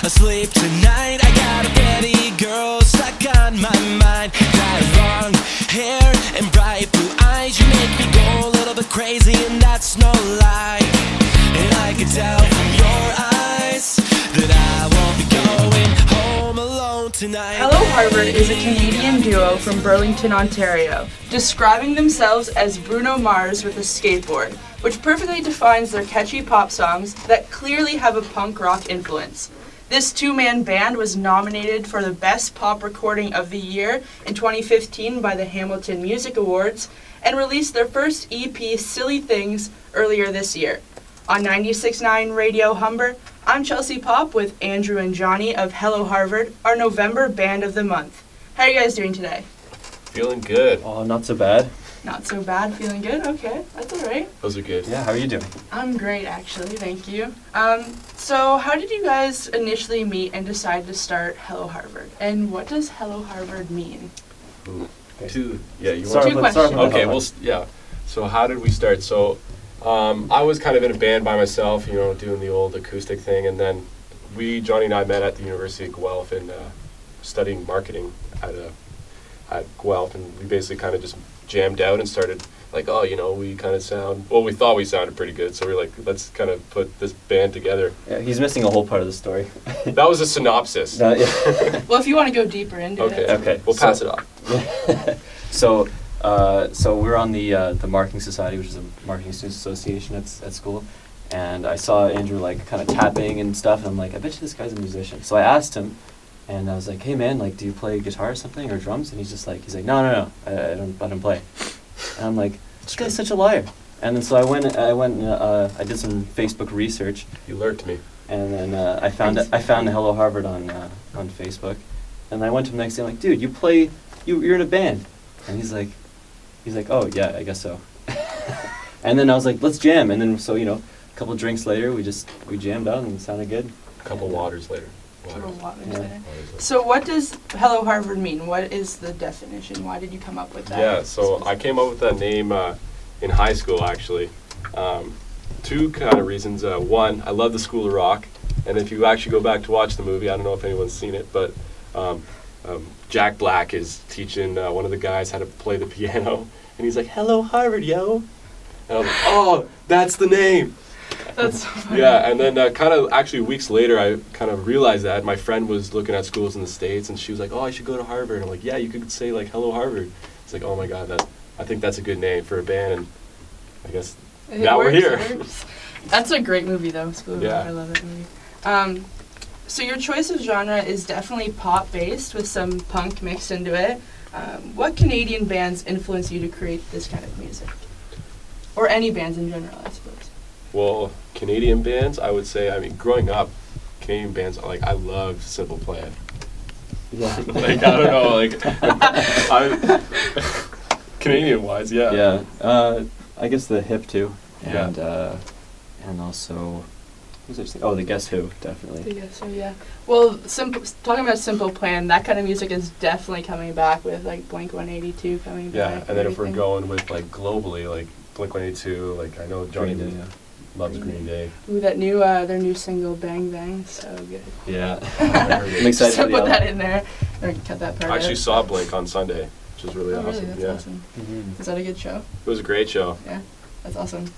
asleep tonight. I got a pretty girl stuck on my mind. Got long hair and bright blue eyes. You make me go a little bit crazy, and that's no lie. And I can tell from your eyes that I won't be going home alone tonight. Hello Harvard is a Canadian duo from Burlington, Ontario, describing themselves as Bruno Mars with a skateboard, which perfectly defines their catchy pop songs that clearly have a punk rock influence. This two-man band was nominated for the Best Pop Recording of the Year in 2015 by the Hamilton Music Awards and released their first EP, Silly Things, earlier this year. On 96.9 Radio Humber, I'm Chelsea Pop with Andrew and Johnny of Hello Harvard, our November Band of the Month. How are you guys doing today? Feeling good. Oh, not so bad. Not so bad, feeling good? Okay, that's all right. Those are good. Yeah, how are you doing? I'm great, actually, thank you. So how did you guys initially meet and decide to start Hello Harvard? And what does Hello Harvard mean? Ooh. Okay. Two questions. Okay, well, yeah. So how did we start? So I was kind of in a band by myself, you know, doing the old acoustic thing, and then Johnny and I met at the University of Guelph and studying marketing at Guelph, and we basically kind of just jammed out and started like, oh, you know, we kind of we thought we sounded pretty good, so we were like, let's kind of put this band together. Yeah, he's missing a whole part of the story. That was a synopsis. Yeah. Well, if you want to go deeper into it. Okay. We'll pass it off. So we're on the Marketing Society, which is a marketing students association at school, and I saw Andrew like kind of tapping and stuff, and I'm like, I bet you this guy's a musician. So I asked him, and I was like, hey man, like, do you play guitar or something or drums? And he's like, no, I don't play. And I'm like, this guy's such a liar. And then so I went and I did some Facebook research. You lured me. And then I found Hello Harvard on Facebook, and I went to him the next day. I'm like, dude, you're in a band, and he's like, oh yeah, I guess so. And then I was like, let's jam. And then so a couple drinks later, we jammed out and it sounded good. A couple waters later. So what does Hello Harvard mean? What is the definition? Why did you come up with that? Yeah, so I came up with that name in high school, actually. Two kind of reasons. One, I love the School of Rock, and if you actually go back to watch the movie, I don't know if anyone's seen it, but Jack Black is teaching one of the guys how to play the piano, and he's like, "Hello Harvard, yo!" And I was like, "Oh, that's the name." That's so funny. Yeah, and then kind of actually weeks later, I kind of realized that my friend was looking at schools in the States, and she was like, "Oh, I should go to Harvard." And I'm like, "Yeah, you could say like Hello Harvard." It's like, "Oh my God, I think that's a good name for a band," and I guess now we're here. That's a great movie, though. Yeah. I love that movie. So your choice of genre is definitely pop-based with some punk mixed into it. What Canadian bands influence you to create this kind of music? Or any bands in general, I suppose. Well, Canadian bands, I would say, growing up, Canadian bands, I loved Simple Plan. I don't know, Canadian-wise, yeah. Yeah, I guess the Hip too, and Yeah. and also, the Guess Who, definitely. The Guess Who, yeah. Well, talking about Simple Plan, that kind of music is definitely coming back with like Blink-182 coming back. Yeah, and then if we're everything. going with globally, Blink-182, I know Johnny Green Day, loves Green Day. Ooh, that new their new single Bang Bang, so good. Yeah. I'm excited Just for put the that album. in there, or cut that part I actually out. saw Blink on Sunday, which was really Oh, awesome. really? That's Yeah, awesome. Mhm. Is that a good show? it was a great show. Yeah, that's awesome.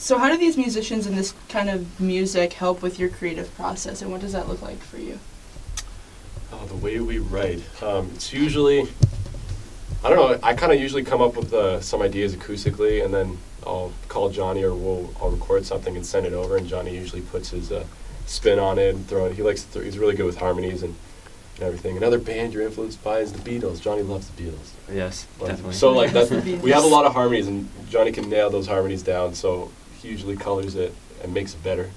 So how do these musicians and this kind of music help with your creative process, and what does that look like for you? Oh, the way we write. It's usually, I don't know, I kind of usually come up with some ideas acoustically, and then I'll call Johnny, or I'll record something and send it over, and Johnny usually puts his spin on it and throw it. He's really good with harmonies and everything. Another band you're influenced by is the Beatles. Johnny loves the Beatles. Yes, definitely. So that's, The Beatles. we have a lot of harmonies, and Johnny can nail those harmonies down, so he usually colors it and makes it better.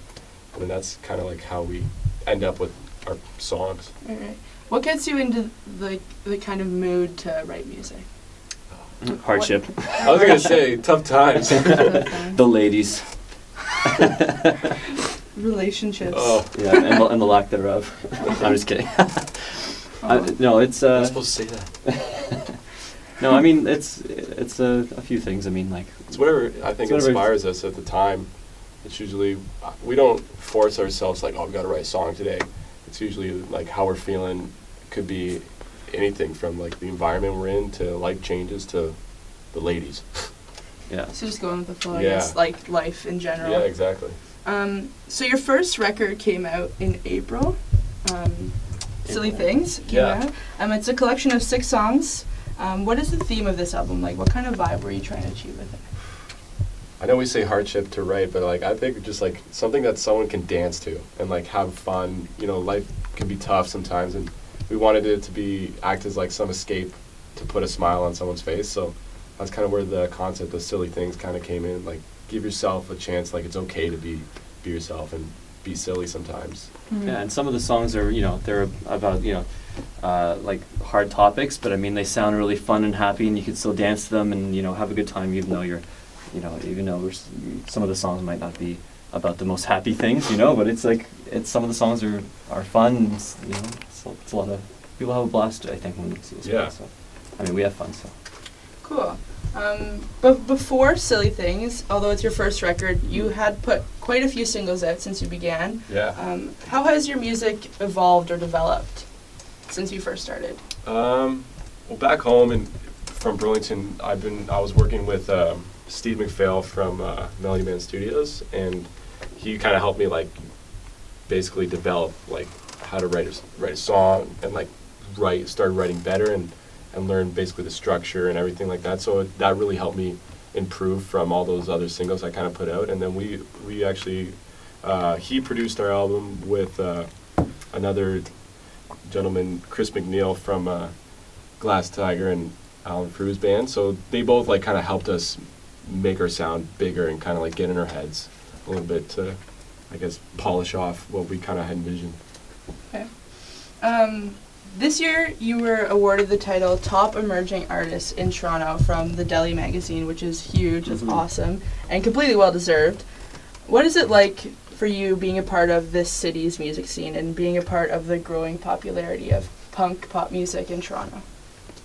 And then that's kind of how we end up with our songs. All right. What gets you into the kind of mood to write music? Hardship. I was going to say, tough times. The ladies. Relationships. Oh, Yeah, and the lack thereof. I'm just kidding. No, it's I'm not supposed to say that. no, it's a few things. It's whatever I think It's whatever inspires us at the time. It's usually, we don't force ourselves like, oh, we got to write a song today. It's usually like how we're feeling. Could be anything from like the environment we're in to life changes to the ladies. So just going with the flow, I Yeah. guess, like life in general. Yeah, exactly. So your first record came out in April. Silly Things came out. It's a collection of 6 songs. What is the theme of this album? Like, what kind of vibe were you trying to achieve with it? I know we say hardship to write, but like I think just like something that someone can dance to and like have fun. You know, life can be tough sometimes, and we wanted it to be act as like some escape to put a smile on someone's face. So that's kind of where the concept of Silly Things kind of came in. Like, give yourself a chance. Like, it's okay to be yourself and be silly sometimes. Yeah, and some of the songs are, they're about, like hard topics, but I mean, they sound really fun and happy, and you can still dance to them and, have a good time, even though some of the songs might not be about the most happy things, but it's like, some of the songs are fun, and, it's a lot of, people have a blast, I think, when they see this. Yeah. So, I mean, we have fun, so. Cool. But before Silly Things, although it's your first record, you had put quite a few singles out since you began. Yeah. How has your music evolved or developed since you first started? Well, back home from Burlington, I was working with Steve McPhail from Melody Man Studios, and he kind of helped me like basically develop like how to write a song and like start writing better and learn basically the structure and everything like that. So that really helped me improve from all those other singles I kind of put out. And then we actually, he produced our album with another gentleman, Chris McNeil from Glass Tiger and Alan Frew's band. So they both like kind of helped us make our sound bigger and kind of like get in our heads a little bit to, I guess, polish off what we kind of had envisioned. Okay. This year, you were awarded the title Top Emerging Artist in Toronto from the Delhi magazine, which is huge, it's awesome, and completely well-deserved. What is it like for you being a part of this city's music scene and being a part of the growing popularity of punk pop music in Toronto?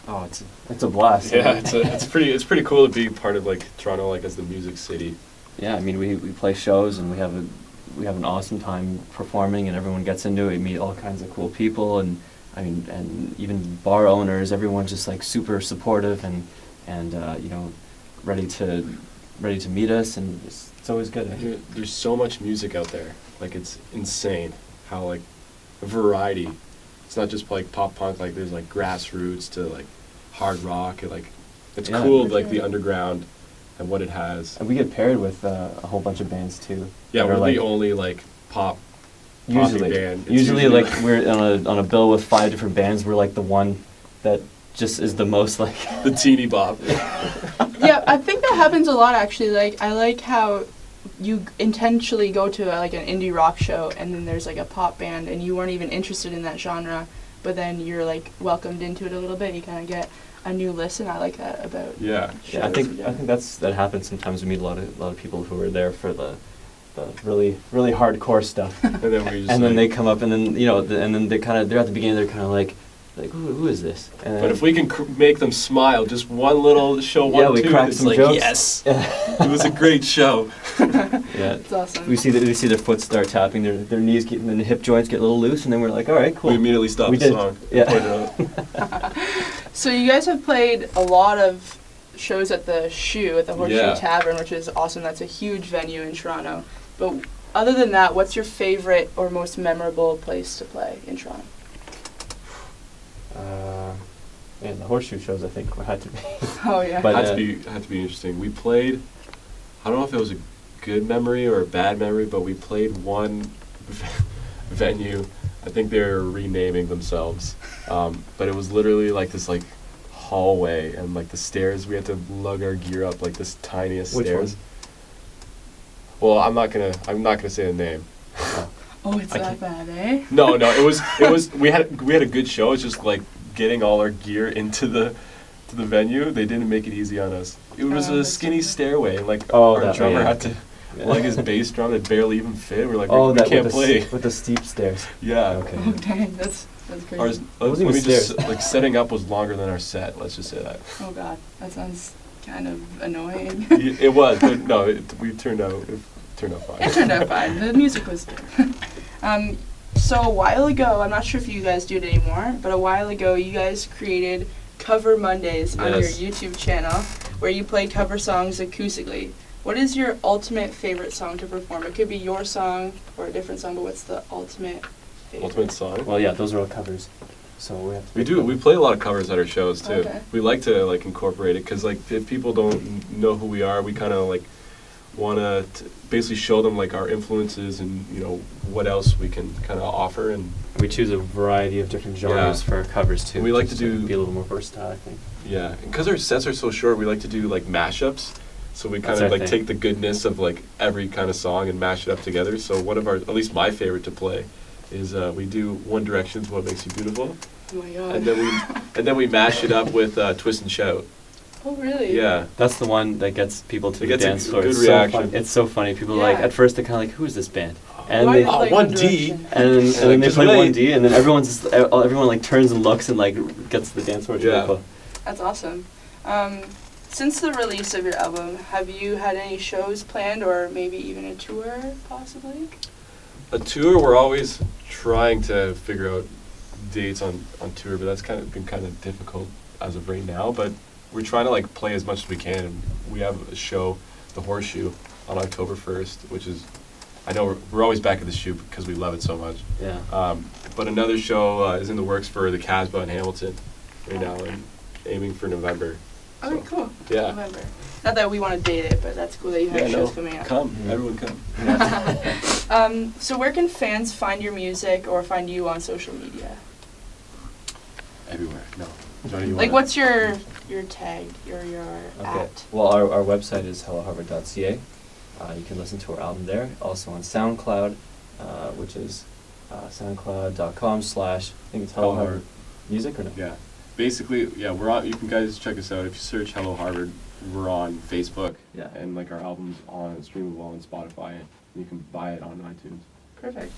Oh, it's a blast. Yeah, it's pretty cool to be part of like Toronto, like as the music city. Yeah, I mean, we play shows and we have an awesome time performing, and everyone gets into it. We meet all kinds of cool people, and I mean, and even bar owners. Everyone's just like super supportive and ready to meet us, and it's always good. There's so much music out there. Like, it's insane how like a variety. It's not just like pop punk. Like, there's like grassroots to like hard rock. And, like, it's cool like the underground and what it has. And we get paired with a whole bunch of bands too. Yeah, we're like, the only like pop. Usually, usually like we're on a bill with 5 different bands. We're like the one that just is the most like the teeny bop. Yeah, I think that happens a lot actually. Like, I like how you intentionally go to like an indie rock show and then there's like a pop band and you weren't even interested in that genre, but then you're like welcomed into it a little bit. You kind of get a new listen. I like that about Yeah. shows. I think that happens sometimes. We meet a lot of people who are there for the really really hardcore stuff, And then we just and then they come up and then and then they're at the beginning, they're kind of like who is this? And but if we can make them smile, just one little show, we crack it's some like, jokes. yes, it was a great show. Yeah, It's awesome. we see their foot start tapping, their knees get, and then the hip joints get a little loose, and then we're like, all right, cool. We immediately stopped We the did. song. Yeah. And played it out. So you guys have played a lot of shows at the Shoe, at the Horseshoe Yeah. Tavern, which is awesome. That's a huge venue in Toronto. But other than that, what's your favorite or most memorable place to play in Toronto? And the Horseshoe shows, I think, had to be. Oh yeah. But, had to be interesting. We played. I don't know if it was a good memory or a bad memory, but we played one venue. I think they were renaming themselves, but it was literally like this like hallway and like the stairs. We had to lug our gear up like this tiniest Which stairs. one? Well, I'm not gonna say the name. Oh, it's that bad, eh? No, it was we had a good show. It's just like getting all our gear into the venue. They didn't make it easy on us. It was a skinny stairway, and like our drummer had to lug his bass drum. It barely even fit. We're like, we can't play with the steep stairs. Yeah. Okay. Oh dang, that's crazy. Ours, wasn't even stairs. like setting up was longer than our set. Let's just say that. Oh god, that sounds kind of annoying. It was, but no, we turned out. Turned out fine. It turned out fine. The music was good. So a while ago, I'm not sure if you guys do it anymore, but a while ago you guys created Cover Mondays on your Yes. YouTube channel where you play cover songs acoustically. What is your ultimate favorite song to perform? It could be your song or a different song, but what's the ultimate favorite? Ultimate song. Well, yeah, those are all covers. So we have to We pick do. them. We play a lot of covers at our shows too. Okay. We like to like incorporate it because like if people don't know who we are, we kind of like want to basically show them like our influences and what else we can kind of offer. And We choose a variety of different genres Yeah. for our covers too. We like just to do- be a little more versatile, I think. yeah, because our sets are so short, we like to do like mashups. So we kind That's of our like thing. take the goodness of like every kind of song and mash it up together. So one of our, at least my favorite to play, is we do One Direction's "What Makes You Beautiful," Oh my god. and then we mash it up with Twist and Shout. Oh really? Yeah. That's the one that gets people to It the gets a dance floor. good It's reaction. So fun. It's so funny. People like Yeah. at first they're kind of like, "Who is this band?" And Why they do you like 1D. One Direction? and then they Just play wait. 1D, and then everyone like turns and looks and like gets to the dance floor. It's really Yeah. cool. That's awesome. Since the release of your album, have you had any shows planned or maybe even a tour possibly? A tour, we're always trying to figure out dates on tour, but that's been kind of difficult as of right now. But we're trying to like play as much as we can. And we have a show, the Horseshoe, on October 1st, which is, I know we're always back at the shoe because we love it so much. Yeah. But another show is in the works for the Casbah in Hamilton right now, and aiming for November. Okay, So, cool. Yeah. November. Not that we want to date it, but that's cool that you have shows coming up. Come, Mhm. everyone come. So where can fans find your music or find you on social media? Everywhere. No. Johnny, you Like, wanna- what's your tag, your Okay. at? Well, our website is helloharvard.ca. You can listen to our album there. Also on SoundCloud, which is soundcloud.com/ I think it's Hello Harvard Music or no? Yeah. Basically, yeah, we're on. You can guys check us out. If you search Hello Harvard, we're on Facebook. Yeah. And like our album's on streamable on Spotify. And you can buy it on iTunes. Perfect.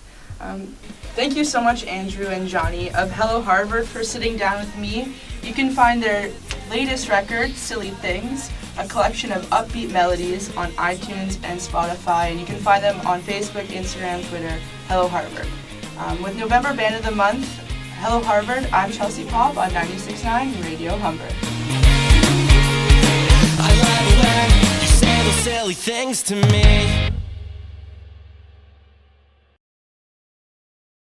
Thank you so much, Andrew and Johnny of Hello Harvard, for sitting down with me. You can find their latest record, Silly Things, a collection of upbeat melodies on iTunes and Spotify, and you can find them on Facebook, Instagram, Twitter, Hello Harvard. With November Band of the Month, Hello Harvard, I'm Chelsea Pop on 96.9 Radio Humber. I love it when you say those silly things to me.